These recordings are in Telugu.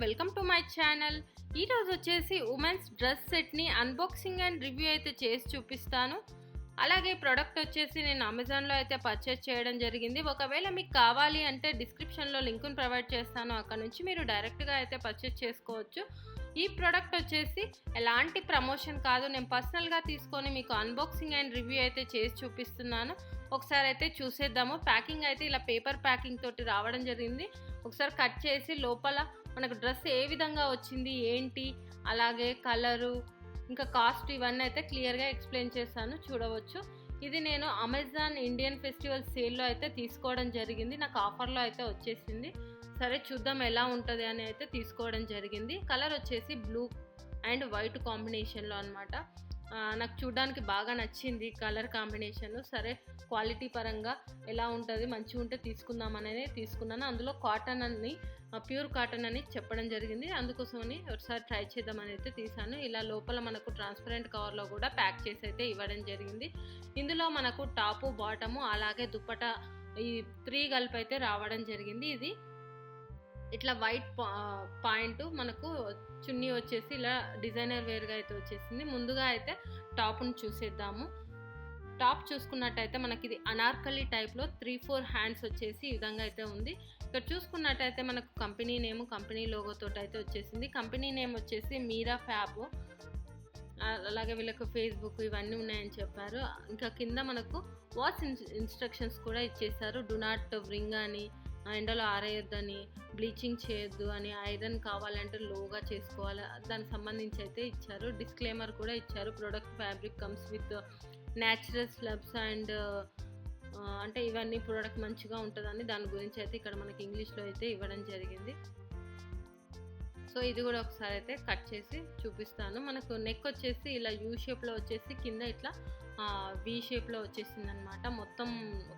Welcome to my channel. ఈరోజు వచ్చేసి ఉమెన్స్ డ్రెస్ సెట్ని అన్బాక్సింగ్ అండ్ రివ్యూ అయితే చేసి చూపిస్తాను. అలాగే ప్రోడక్ట్ వచ్చేసి నేను అమెజాన్లో అయితే పర్చేస్ చేయడం జరిగింది. ఒకవేళ మీకు కావాలి అంటే డిస్క్రిప్షన్లో లింక్ను ప్రొవైడ్ చేస్తాను, అక్కడ నుంచి మీరు డైరెక్ట్గా అయితే పర్చేస్ చేసుకోవచ్చు. ఈ ప్రోడక్ట్ వచ్చేసి ఎలాంటి ప్రమోషన్ కాదు, నేను పర్సనల్గా తీసుకొని మీకు అన్బాక్సింగ్ అండ్ రివ్యూ అయితే చేసి చూపిస్తున్నాను. ఒకసారి అయితే చూసేద్దాము. ప్యాకింగ్ అయితే ఇలా పేపర్ ప్యాకింగ్ తోటి రావడం జరిగింది. ఒకసారి కట్ చేసి లోపల మనకు డ్రెస్ ఏ విధంగా వచ్చింది ఏంటి, అలాగే కలరు ఇంకా కాస్ట్ ఇవన్నీ అయితే క్లియర్గా ఎక్స్ప్లెయిన్ చేశాను, చూడవచ్చు. ఇది నేను అమెజాన్ ఇండియన్ ఫెస్టివల్ సేల్లో అయితే తీసుకోవడం జరిగింది. నాకు ఆఫర్లో అయితే వచ్చేసింది. సరే చూద్దాం ఎలా ఉంటుంది అని అయితే తీసుకోవడం జరిగింది. కలర్ వచ్చేసి బ్లూ అండ్ వైట్ కాంబినేషన్లో అనమాట. నాకు చూడడానికి బాగా నచ్చింది కలర్ కాంబినేషన్. సరే క్వాలిటీ పరంగా ఎలా ఉంటుంది, మంచిగా ఉంటే తీసుకుందాం అనేది తీసుకున్నాను. అందులో కాటన్ అని, ప్యూర్ కాటన్ అని చెప్పడం జరిగింది, అందుకోసమని ఒకసారి ట్రై చేద్దామని అయితే తీసాను. ఇలా లోపల మనకు ట్రాన్స్పరెంట్ కవర్లో కూడా ప్యాక్ చేసి అయితే ఇవ్వడం జరిగింది. ఇందులో మనకు టాపు, బాటము, అలాగే దుప్పట ఈ 3 కలిపి అయితే రావడం జరిగింది. ఇది ఇట్లా వైట్ పాయింట్, మనకు చున్నీ వచ్చేసి ఇలా డిజైనర్ వేర్గా అయితే వచ్చేసింది. ముందుగా అయితే టాప్ను చూసేద్దాము. టాప్ చూసుకున్నట్టయితే మనకి ఇది అనార్కలి టైప్లో 3-4 హ్యాండ్స్ వచ్చేసి ఈ విధంగా అయితే ఉంది. ఇక్కడ చూసుకున్నట్టయితే మనకు కంపెనీ నేమ్, కంపెనీ లోగోతో అయితే వచ్చేసింది. కంపెనీ నేమ్ వచ్చేసి మీరా ఫ్యాబ్, అలాగే వీళ్ళకు ఫేస్బుక్ ఇవన్నీ ఉన్నాయని చెప్పారు. ఇంకా కింద మనకు వాచ్ ఇన్స్ట్రక్షన్స్ కూడా ఇచ్చేసారు. డు నాట్ వ్రింగ్ అని, ఎండలో ఆరేయొద్దని, బ్లీచింగ్ చేయొద్దు అని, ఐరన్ కావాలంటే లోగా చేసుకోవాలి, దానికి సంబంధించి అయితే ఇచ్చారు. డిస్క్లైమర్ కూడా ఇచ్చారు. Product fabric comes with natural slubs and అంటే ఇవన్నీ ప్రోడక్ట్ మంచిగా ఉంటుందని దాని గురించి అయితే ఇక్కడ మనకి ఇంగ్లీష్లో అయితే ఇవ్వడం జరిగింది. సో ఇది కూడా ఒకసారి అయితే కట్ చేసి చూపిస్తాను. మనకు నెక్ వచ్చేసి ఇలా యూ షేప్లో వచ్చేసి కింద ఇట్లా వి షేప్లో వచ్చేసింది అనమాట. మొత్తం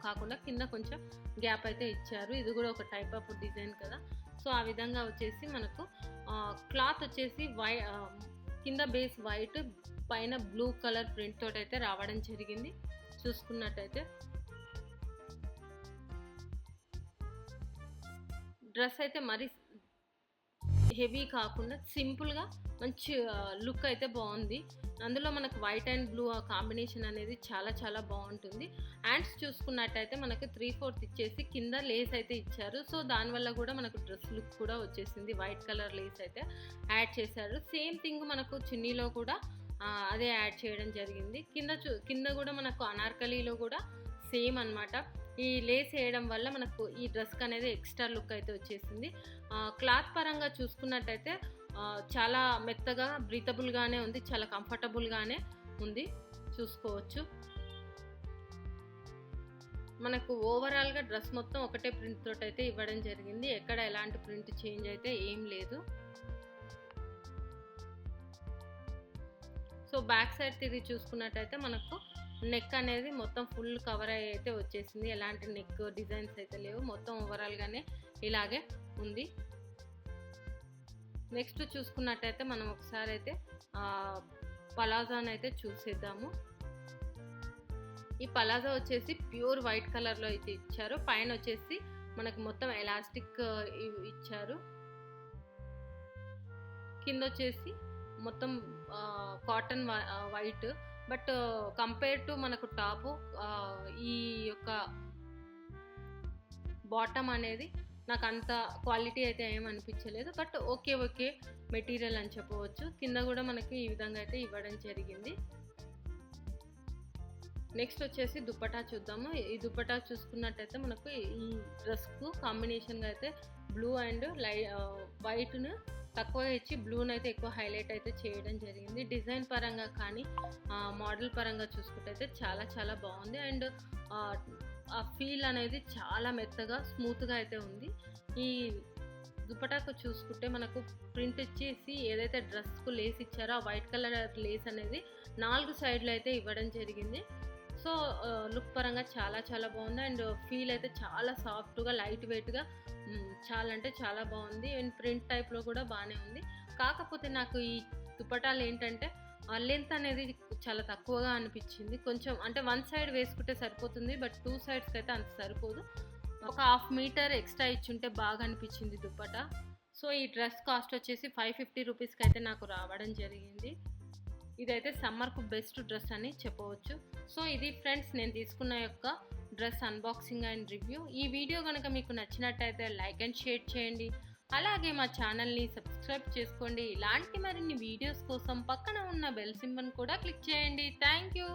కాకుండా కింద కొంచెం గ్యాప్ అయితే ఇచ్చారు. ఇది కూడా ఒక టైప్ ఆఫ్ డిజైన్ కదా. సో ఆ విధంగా వచ్చేసి మనకు క్లాత్ వచ్చేసి కింద బేస్ వైట్, పైన బ్లూ కలర్ ప్రింట్ తోటి అయితే రావడం జరిగింది. చూసుకున్నట్టయితే డ్రెస్ అయితే మరి హెవీ కాకుండా సింపుల్గా మంచి లుక్ అయితే బాగుంది. అందులో మనకు వైట్ అండ్ బ్లూ కాంబినేషన్ అనేది చాలా చాలా బాగుంటుంది. హ్యాండ్స్ చూసుకున్నట్టయితే మనకు 3/4 ఇచ్చేసి కింద లేస్ అయితే ఇచ్చారు. సో దానివల్ల కూడా మనకు డ్రెస్ లుక్ కూడా వచ్చేసింది. వైట్ కలర్ లేస్ అయితే యాడ్ చేశారు. సేమ్ థింగ్ మనకు చున్నీలో కూడా అదే యాడ్ చేయడం జరిగింది. కింద కూడా మనకు అనార్కలీలో కూడా సేమ్ అనమాట. ఈ లేస్ వేయడం వల్ల మనకు ఈ డ్రెస్కి అనేది ఎక్స్ట్రా లుక్ అయితే వచ్చేసింది. క్లాత్ పరంగా చూసుకున్నట్టయితే చాలా మెత్తగా, బ్రీతబుల్గానే ఉంది, చాలా కంఫర్టబుల్గానే ఉంది, చూసుకోవచ్చు. మనకు ఓవరాల్గా డ్రెస్ మొత్తం ఒకటే ప్రింట్ తోటి అయితే ఇవ్వడం జరిగింది. ఎక్కడ ఎలాంటి ప్రింట్ చేంజ్ అయితే ఏం లేదు. సో బ్యాక్ సైడ్ తిరిగి చూసుకున్నట్టయితే మనకు నెక్ అనేది మొత్తం ఫుల్ కవర్ అయ్యి అయితే వచ్చేసింది. ఎలాంటి నెక్ డిజైన్స్ అయితే లేవు, మొత్తం ఓవరాల్గానే ఇలాగే ఉంది. నెక్స్ట్ చూసుకున్నట్టయితే మనం ఒకసారి అయితే పలాజోని అయితే చూసేద్దాము. ఈ పలాజో వచ్చేసి ప్యూర్ వైట్ కలర్లో అయితే ఇచ్చారు. పైన వచ్చేసి మనకు మొత్తం ఎలాస్టిక్ ఇచ్చారు. కింద వచ్చేసి మొత్తం cotton white. But compare to మనకు టాపు ఈ యొక్క బాటమ్ అనేది నాకు అంత క్వాలిటీ అయితే ఏం అనిపించలేదు. బట్ ఓకే మెటీరియల్ అని చెప్పవచ్చు. కింద కూడా మనకి ఈ విధంగా అయితే ఇవ్వడం జరిగింది. నెక్స్ట్ వచ్చేసి దుప్పటా చూద్దాము. ఈ దుప్పటా చూసుకున్నట్టయితే మనకు ఈ డ్రెస్కు కాంబినేషన్గా అయితే బ్లూ అండ్ వైట్ను తక్కువగా ఇచ్చి బ్లూని అయితే ఎక్కువ హైలైట్ అయితే చేయడం జరిగింది. డిజైన్ పరంగా కానీ మోడల్ పరంగా చూసుకుంటే అయితే చాలా చాలా బాగుంది. అండ్ ఆ ఫీల్ అనేది చాలా మెత్తగా, స్మూత్గా అయితే ఉంది. ఈ దుపటాకు చూసుకుంటే మనకు ప్రింట్ ఇచ్చేసి ఏదైతే డ్రెస్కు లేస్ ఇచ్చారో ఆ వైట్ కలర్ లేస్ అనేది 4 సైడ్లు అయితే ఇవ్వడం జరిగింది. సో లుక్ పరంగా చాలా చాలా బాగుంది. అండ్ ఫీల్ అయితే చాలా సాఫ్ట్గా, లైట్ వెయిట్గా, చాలా అంటే చాలా బాగుంది. అండ్ ప్రింట్ టైప్లో కూడా బాగానే ఉంది. కాకపోతే నాకు ఈ దుపటాలు ఏంటంటే లెంత్ అనేది చాలా తక్కువగా అనిపించింది. కొంచెం అంటే 1 సైడ్ వేసుకుంటే సరిపోతుంది, బట్ 2 సైడ్స్కి అయితే అంత సరిపోదు. ఒక 1/2 మీటర్ ఎక్స్ట్రా ఇచ్చుంటే బాగా అనిపించింది దుపటా. సో ఈ డ్రెస్ కాస్ట్ వచ్చేసి 550 రూపీస్కి అయితే నాకు రావడం జరిగింది. ఇదైతే సమ్మర్కు బెస్ట్ డ్రెస్ అని చెప్పవచ్చు. సో ఇది ఫ్రెండ్స్ నేను తీసుకున్న యొక్క డ్రెస్ అన్బాక్సింగ్ అండ్ రివ్యూ. ఈ వీడియో కనుక మీకు నచ్చినట్టయితే లైక్ అండ్ షేర్ చేయండి. అలాగే మా ఛానల్ని సబ్స్క్రైబ్ చేసుకోండి. ఇలాంటి మరిన్ని వీడియోస్ కోసం పక్కన ఉన్న బెల్ సింబల్ కూడా క్లిక్ చేయండి. Thank you.